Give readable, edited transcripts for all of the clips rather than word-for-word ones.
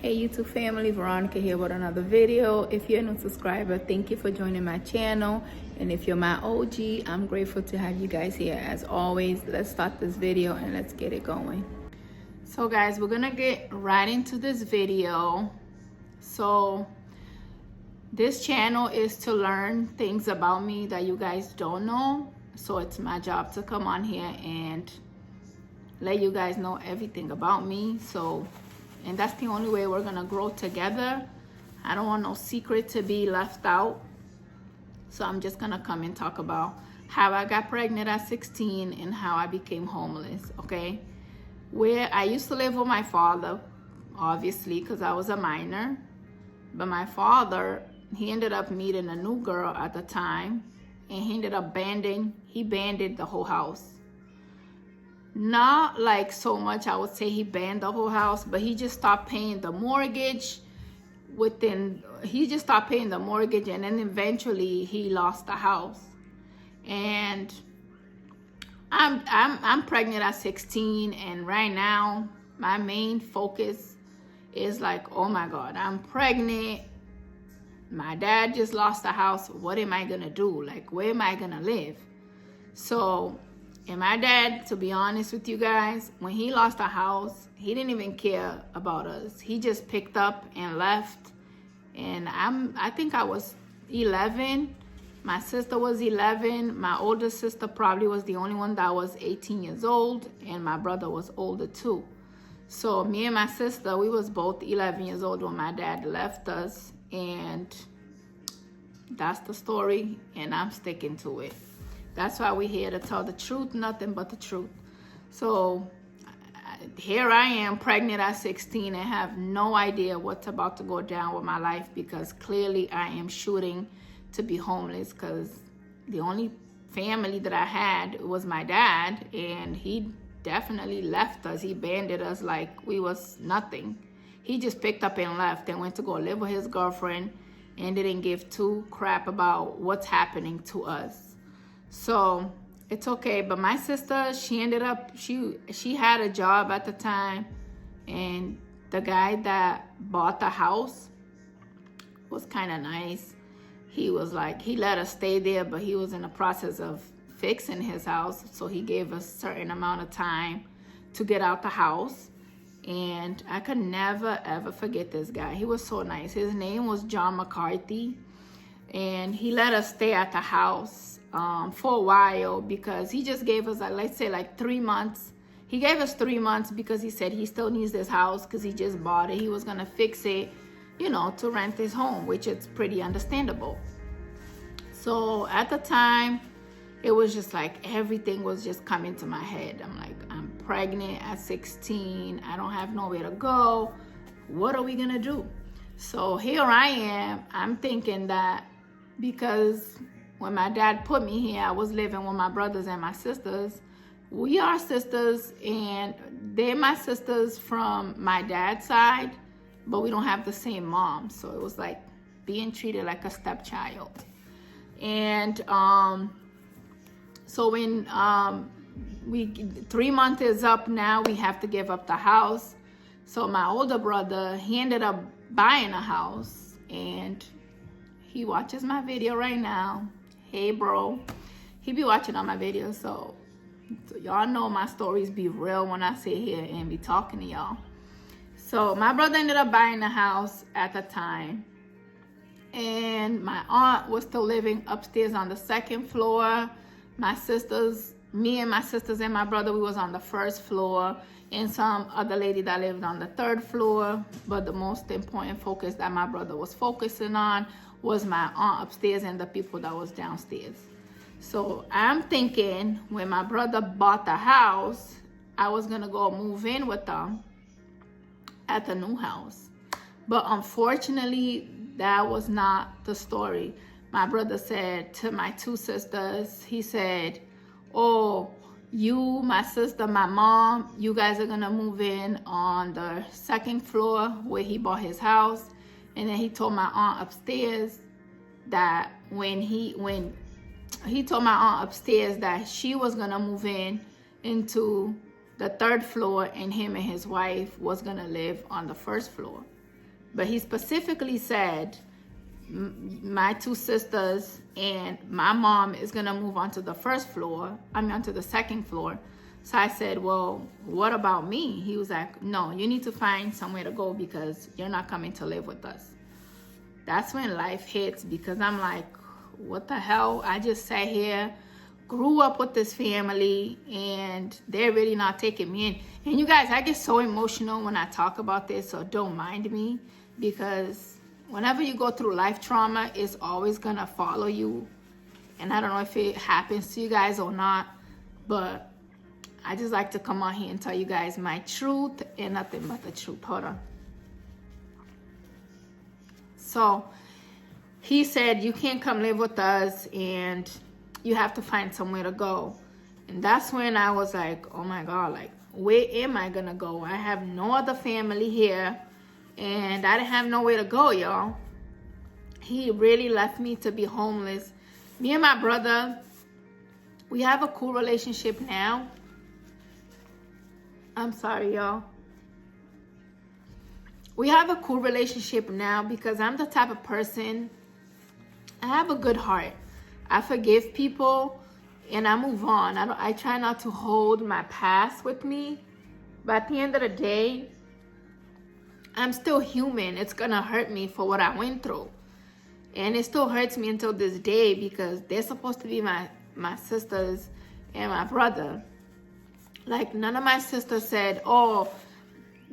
Hey YouTube family, Veronica here with another video. If you're a new subscriber, thank you for joining my channel. And if you're my OG, I'm grateful to have you guys here as always. Let's start this video and let's get it going. So guys, we're gonna get right into this video. So this channel is to learn things about me that you guys don't know. So it's my job to come on here and let you guys know everything about me. And that's the only way we're gonna grow together. I don't want no secret to be left out. So I'm just gonna come and talk about how I got pregnant at 16 and how I became homeless, okay? Where I used to live with my father, obviously, because I was a minor. But my father, he ended up meeting a new girl at the time, and he ended up banded the whole house. Not like so much, I would say he banned the whole house, but he just stopped paying the mortgage and then eventually he lost the house. And I'm pregnant at 16, and right now my main focus is like, oh my God, I'm pregnant. My dad just lost the house. What am I gonna do? Like, where am I gonna live? And my dad, to be honest with you guys, when he lost the house, he didn't even care about us. He just picked up and left. And I think I was 11. My sister was 11. My older sister probably was the only one that was 18 years old. And my brother was older too. So me and my sister, we was both 11 years old when my dad left us. And that's the story. And I'm sticking to it. That's why we're here, to tell the truth, nothing but the truth. So here I am, pregnant at 16, and have no idea what's about to go down with my life, because clearly I am shooting to be homeless, because the only family that I had was my dad, and he definitely left us. He abandoned us like we was nothing. He just picked up and left and went to go live with his girlfriend and didn't give two crap about what's happening to us. So it's okay. But my sister, she ended up, she had a job at the time, and the guy that bought the house was kind of nice. He was like, he let us stay there, but he was in the process of fixing his house. So he gave us a certain amount of time to get out the house. And I could never, ever forget this guy. He was so nice. His name was John McCarthy. And he let us stay at the house for a while, because he just gave us, let's say, like 3 months. He gave us 3 months because he said he still needs this house because he just bought it. He was going to fix it, to rent his home, which is pretty understandable. So at the time, it was just like everything was just coming to my head. I'm like, I'm pregnant at 16. I don't have nowhere to go. What are we going to do? So here I am. I'm thinking that because when my dad put me here, I was living with my brothers and my sisters. We are sisters, and they're my sisters from my dad's side, but we don't have the same mom. So it was like being treated like a stepchild. And so when 3 months is up now, we have to give up the house. So my older brother, he ended up buying a house, and he watches my video right now. Hey bro, he be watching all my videos, so y'all know my stories be real when I sit here and be talking to y'all. So my brother ended up buying the house at the time, and my aunt was still living upstairs on the second floor. Me and my sisters and my brother, we was on the first floor, and some other lady that lived on the third floor. But the most important focus that my brother was focusing on was my aunt upstairs and the people that was downstairs. So I'm thinking when my brother bought the house, I was gonna go move in with them at the new house. But unfortunately, that was not the story. My brother said to my two sisters, he said, oh, you, my sister, my mom, you guys are gonna move in on the second floor where he bought his house. And then he told my aunt upstairs that he told my aunt upstairs that she was gonna move into the third floor, and him and his wife was gonna live on the first floor. But he specifically said my two sisters and my mom is gonna move onto the first floor. Onto the second floor. So I said, well, what about me? He was like, no, you need to find somewhere to go because you're not coming to live with us. That's when life hits, because I'm like, what the hell? I just sat here, grew up with this family, and they're really not taking me in. And you guys, I get so emotional when I talk about this, so don't mind me, because whenever you go through life trauma, it's always gonna follow you. And I don't know if it happens to you guys or not, but I just like to come on here and tell you guys my truth and nothing but the truth. Hold on. So he said, you can't come live with us and you have to find somewhere to go. And that's when I was like, oh my God, like, where am I gonna go? I have no other family here and I didn't have nowhere to go, y'all. He really left me to be homeless. Me and my brother, we have a cool relationship now. I'm sorry, y'all. We have a cool relationship now because I'm the type of person, I have a good heart. I forgive people and I move on. I try not to hold my past with me. But at the end of the day, I'm still human. It's gonna hurt me for what I went through. And it still hurts me until this day because they're supposed to be my sisters and my brother. Like, none of my sisters said, oh,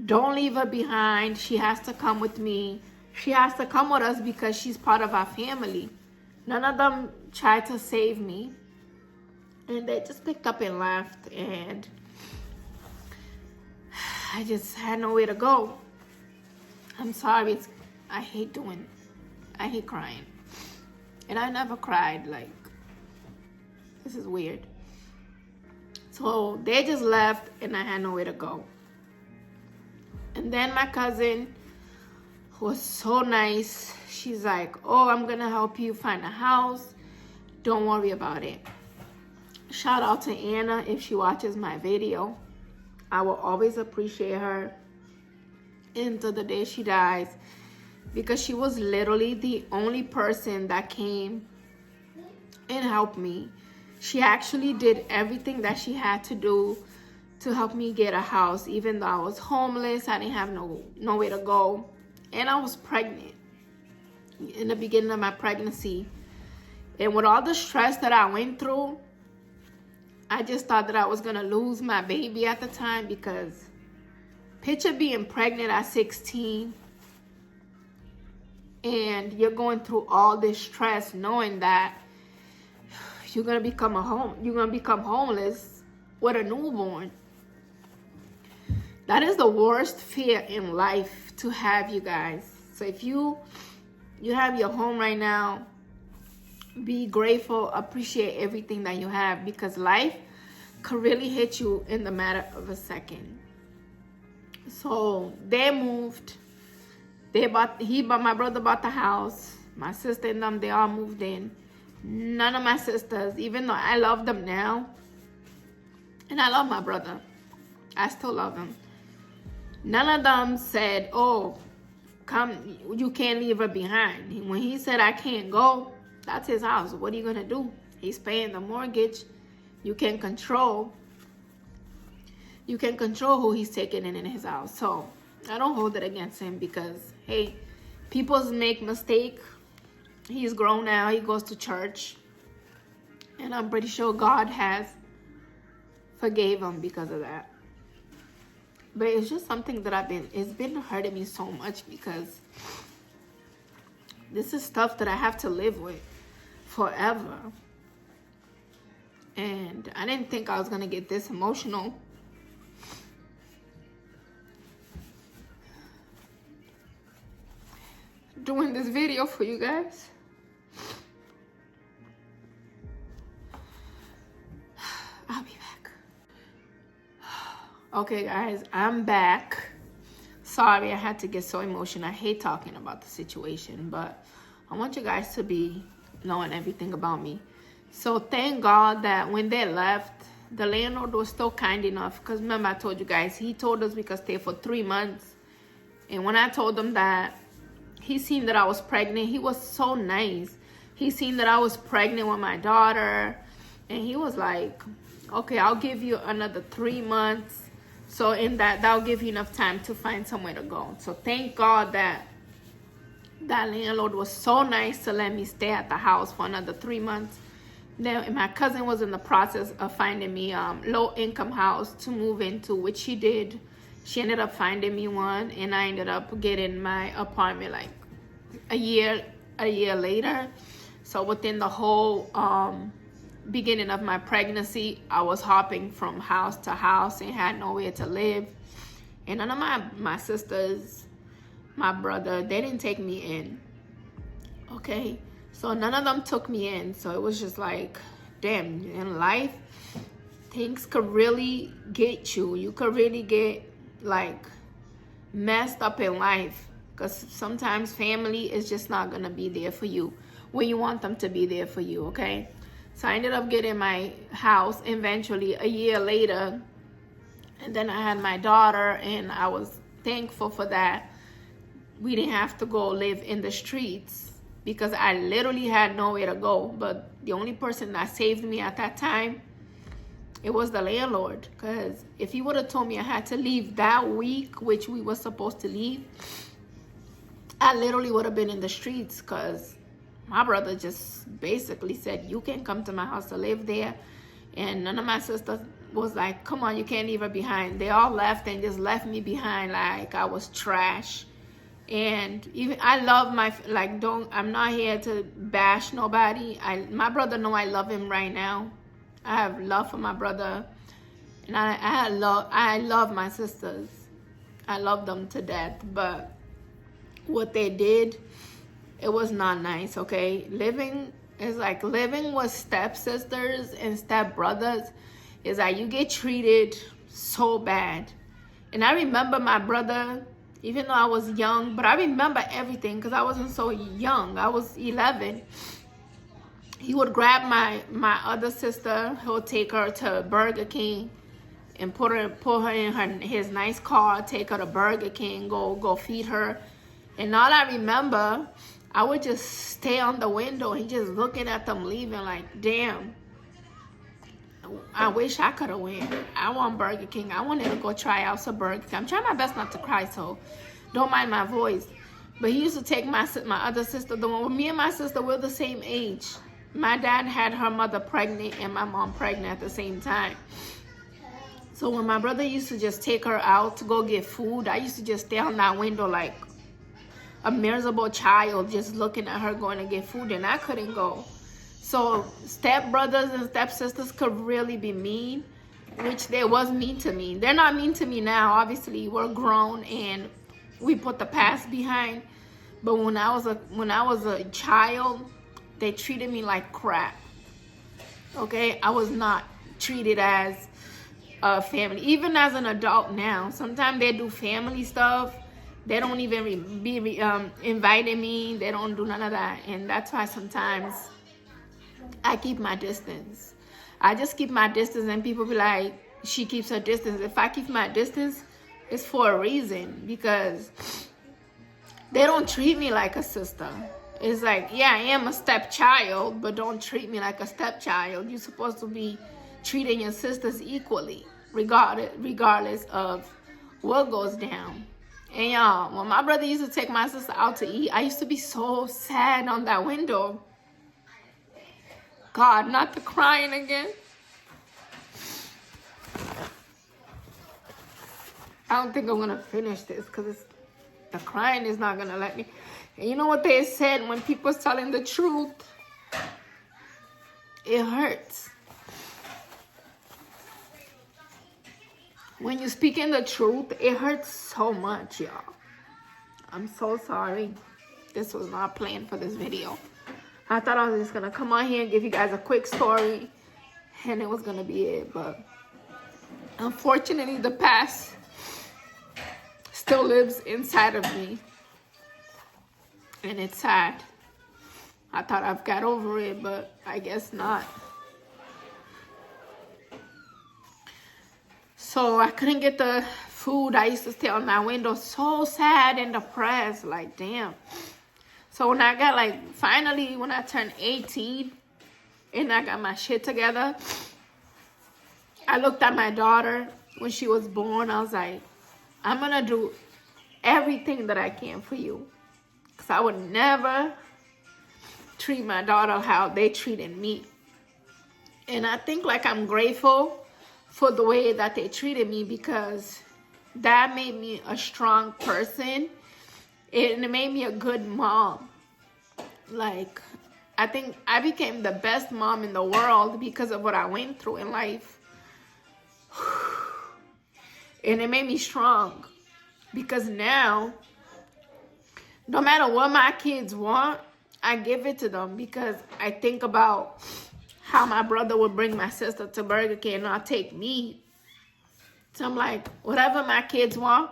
don't leave her behind. She has to come with me. She has to come with us because she's part of our family. None of them tried to save me. And they just picked up and left. And I just had nowhere to go. I'm sorry. I hate crying. And I never cried. Like, this is weird. So they just left and I had nowhere to go. And then my cousin was so nice. She's like, oh, I'm gonna help you find a house. Don't worry about it. Shout out to Anna if she watches my video. I will always appreciate her until the day she dies, because she was literally the only person that came and helped me. She actually did everything that she had to do to help me get a house, even though I was homeless. I didn't have nowhere to go. And I was pregnant in the beginning of my pregnancy. And with all the stress that I went through, I just thought that I was going to lose my baby at the time, because picture being pregnant at 16 and you're going through all this stress knowing that you're gonna become homeless with a newborn. That is the worst fear in life to have, you guys. So if you have your home right now, be grateful, appreciate everything that you have, because life could really hit you in the matter of a second. So they moved. My brother bought the house. My sister and them, they all moved in. None of my sisters, even though I love them now, and I love my brother, I still love him. None of them said, oh, come, you can't leave her behind. When he said I can't go, that's his house. What are you gonna do? He's paying the mortgage. You can control who he's taking in his house. So I don't hold it against him, because hey, people make mistakes. He's grown now. He goes to church. And I'm pretty sure God has forgave him because of that. But it's just something that it's been hurting me so much, because this is stuff that I have to live with forever. And I didn't think I was going to get this emotional. Doing this video for you guys. I'll be back. Okay, guys, I'm back. Sorry, I had to get so emotional. I hate talking about the situation, but I want you guys to be knowing everything about me. So thank God that when they left, the landlord was still kind enough. Because remember, I told you guys, he told us we could stay for 3 months. And when I told him that he seen that I was pregnant. He was so nice. He seen that I was pregnant with my daughter, and he was like, okay, I'll give you another 3 months. So in that'll give you enough time to find somewhere to go. So thank God that landlord was so nice to let me stay at the house for another 3 months. Then my cousin was in the process of finding me low income house to move into, which she did. She ended up finding me one, and I ended up getting my apartment like a year later. So within the whole beginning of my pregnancy, I was hopping from house to house and had nowhere to live. And none of my sisters, my brother, they didn't take me in. Okay, so none of them took me in. So it was just like, damn, in life, things could really get you. You could really get like messed up in life, because sometimes family is just not gonna be there for you when you want them to be there for you. Okay, so I ended up getting my house eventually a year later, and then I had my daughter, and I was thankful for that. We didn't have to go live in the streets because I literally had nowhere to go. But the only person that saved me at that time, it was the landlord. Because if he would have told me I had to leave that week, which we were supposed to leave, I literally would have been in the streets, because my brother just basically said, you can come to my house to live there. And none of my sisters was like, come on, you can't leave her behind. They all left and just left me behind like I was trash. And even I love my, like, I'm not here to bash nobody. My brother know I love him right now. I have love for my brother, and I love my sisters. I love them to death. But what they did, it was not nice. Okay, living with stepsisters and stepbrothers is that you get treated so bad. And I remember my brother, even though I was young, but I remember everything because I wasn't so young. I was 11. He would grab my other sister. He'll take her to Burger King and put her in his nice car, take her to Burger King, go feed her. And all I remember, I would just stay on the window and just looking at them leaving like, damn, I wish I could have went. I want Burger King. I wanted to go try out some Burger King. I'm trying my best not to cry, so don't mind my voice. But he used to take my other sister, the one with me and my sister, we're the same age. My dad had her mother pregnant and my mom pregnant at the same time. So when my brother used to just take her out to go get food, I used to just stay on that window like a miserable child, just looking at her going to get food, and I couldn't go. So stepbrothers and stepsisters could really be mean, which they was mean to me. They're not mean to me now. Obviously, we're grown and we put the past behind. But when I was a child, they treated me like crap. Okay, I was not treated as a family. Even as an adult now, sometimes they do family stuff. They don't even be inviting me. They don't do none of that, and that's why sometimes I keep my distance. I just keep my distance, and people be like, she keeps her distance. If I keep my distance, it's for a reason, because they don't treat me like a sister. It's like, yeah, I am a stepchild, but don't treat me like a stepchild. You're supposed to be treating your sisters equally, regardless of what goes down. And y'all, when my brother used to take my sister out to eat, I used to be so sad on that window. God, not the crying again. I don't think I'm going to finish this because the crying is not going to let me. And you know what they said, when people's telling the truth, it hurts. When you're speaking the truth, it hurts so much, y'all. I'm so sorry. This was not planned for this video. I thought I was just going to come on here and give you guys a quick story, and it was going to be it. But unfortunately, the past still lives inside of me, and it's sad. I thought I've got over it, but I guess not. So I couldn't get the food. I used to stay on that window so sad and depressed. Like, damn, So when I got finally when I turned 18 and I got my shit together, I looked at my daughter when she was born. I was like, I'm going to do everything that I can for you. Because I would never treat my daughter how they treated me. And I think I'm grateful for the way that they treated me, because that made me a strong person. And it made me a good mom. I think I became the best mom in the world because of what I went through in life. And it made me strong, because now, no matter what my kids want, I give it to them, because I think about how my brother would bring my sister to Burger King and not take me. So I'm like, whatever my kids want,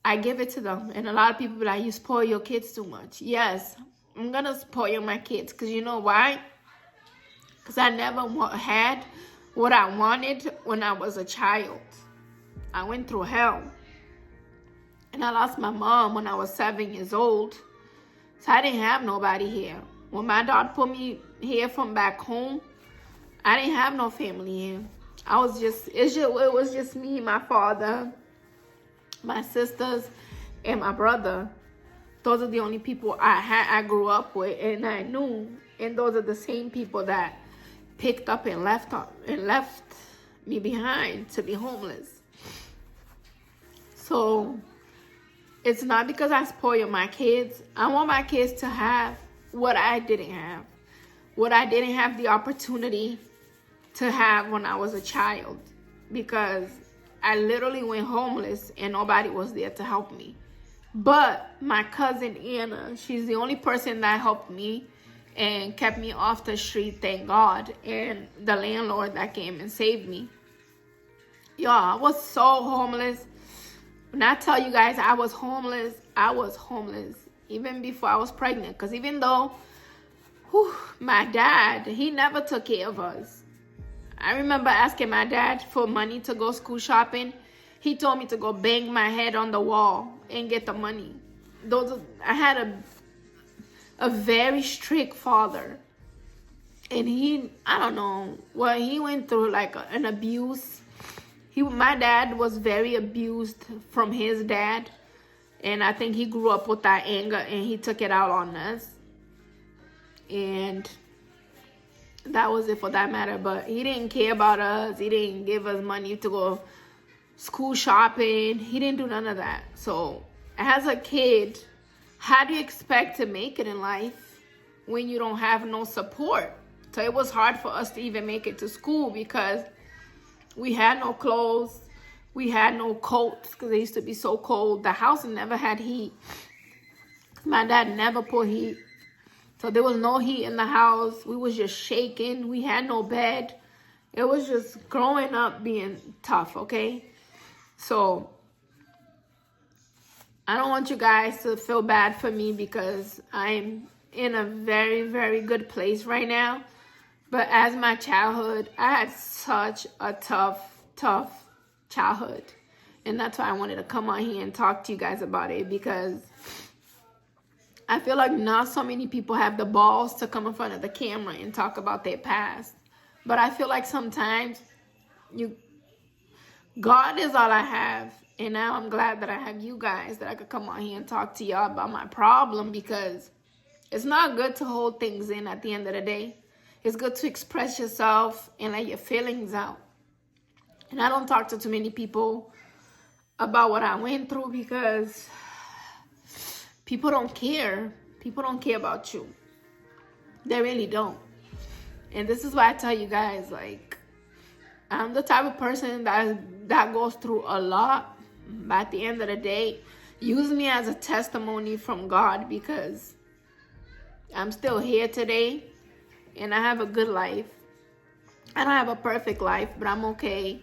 I give it to them. And a lot of people be like, you spoil your kids too much. Yes, I'm going to spoil my kids, because you know why? Because I never had what I wanted when I was a child. I went through hell. And I lost my mom when I was 7 years old. So I didn't have nobody here. When my dad put me here from back home, I didn't have no family here. It was just me, my father, my sisters, and my brother. Those are the only people I grew up with and I knew. And those are the same people that picked up and left me behind to be homeless. So it's not because I spoil my kids. I want my kids to have what I didn't have. What I didn't have the opportunity to have when I was a child. Because I literally went homeless and nobody was there to help me. But my cousin Anna, she's the only person that helped me and kept me off the street, thank God. And the landlord that came and saved me. Y'all, I was so homeless. When I tell you guys I was homeless even before I was pregnant. Because even though my dad, he never took care of us. I remember asking my dad for money to go school shopping. He told me to go bang my head on the wall and get the money. I had a very strict father. And I don't know, he went through an abuse. My dad was very abused from his dad. And I think he grew up with that anger and he took it out on us. And that was it for that matter. But he didn't care about us. He didn't give us money to go school shopping. He didn't do none of that. So as a kid, how do you expect to make it in life when you don't have no support? So it was hard for us to even make it to school because we had no clothes. We had no coats because it used to be so cold. The house never had heat. My dad never put heat. So there was no heat in the house. We was just shaking. We had no bed. It was just growing up being tough, okay? So I don't want you guys to feel bad for me because I'm in a very, very good place right now. But as my childhood, I had such a tough childhood. And that's why I wanted to come on here and talk to you guys about it, because I feel like not so many people have the balls to come in front of the camera and talk about their past. But I feel like sometimes God is all I have. And now I'm glad that I have you guys that I could come on here and talk to y'all about my problem, because it's not good to hold things in at the end of the day. It's good to express yourself and let your feelings out. And I don't talk to too many people about what I went through because people don't care. People don't care about you. They really don't. And this is why I tell you guys, I'm the type of person that goes through a lot. But at the end of the day, use me as a testimony from God, because I'm still here today and I have a good life. I don't have a perfect life, but I'm okay.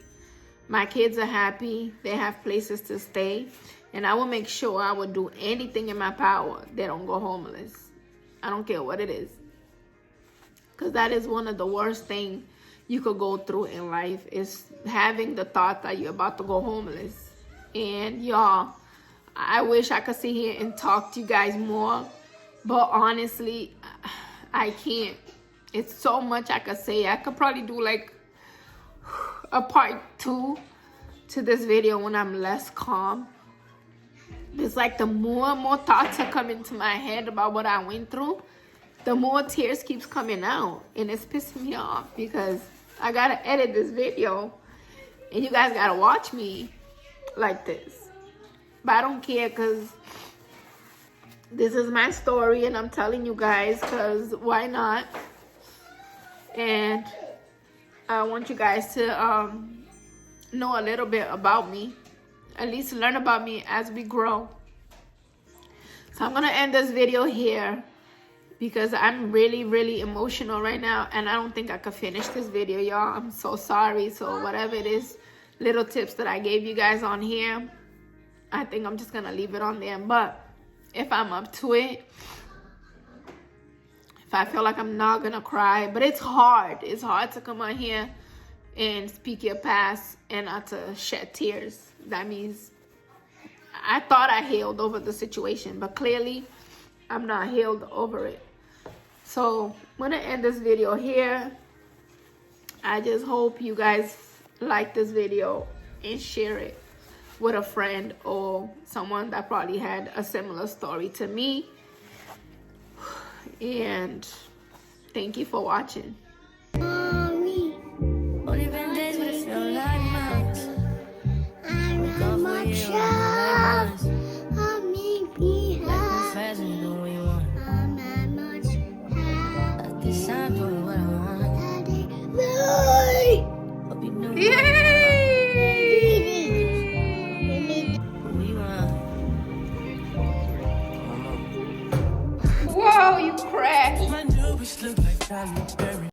My kids are happy. They have places to stay. And I will make sure I will do anything in my power they don't go homeless. I don't care what it is. Because that is one of the worst things you could go through in life, is having the thought that you're about to go homeless. And y'all, I wish I could sit here and talk to you guys more But honestly, I can't. It's so much I could say. I could probably do like a part 2 to this video when I'm less calm. It's like the more and more thoughts are coming to my head about what I went through, the more tears keeps coming out. And it's pissing me off because I gotta edit this video and you guys gotta watch me like this. But I don't care because this is my story and I'm telling you guys because why not? And I want you guys to know a little bit about me, at least learn about me as we grow. So I'm gonna end this video here because I'm really, really emotional right now and I don't think I could finish this video, y'all. I'm so sorry. So whatever it is, little tips that I gave you guys on here, I think I'm just gonna leave it on there. But if I'm up to it, if I feel like I'm not gonna cry, but it's hard to come on here and speak your past and not to shed tears. That means I thought I healed over the situation, but clearly I'm not healed over it. So I'm gonna end this video here. I just hope you guys like this video and share it with a friend or someone that probably had a similar story to me. And thank you for watching. Mommy. Only been days, but it feel like months. I'm my child. I'm behind. Fast and do what you want. I'm at much high. At this time, doing what I want. Hope you know. Yay! Whoa, you crashed.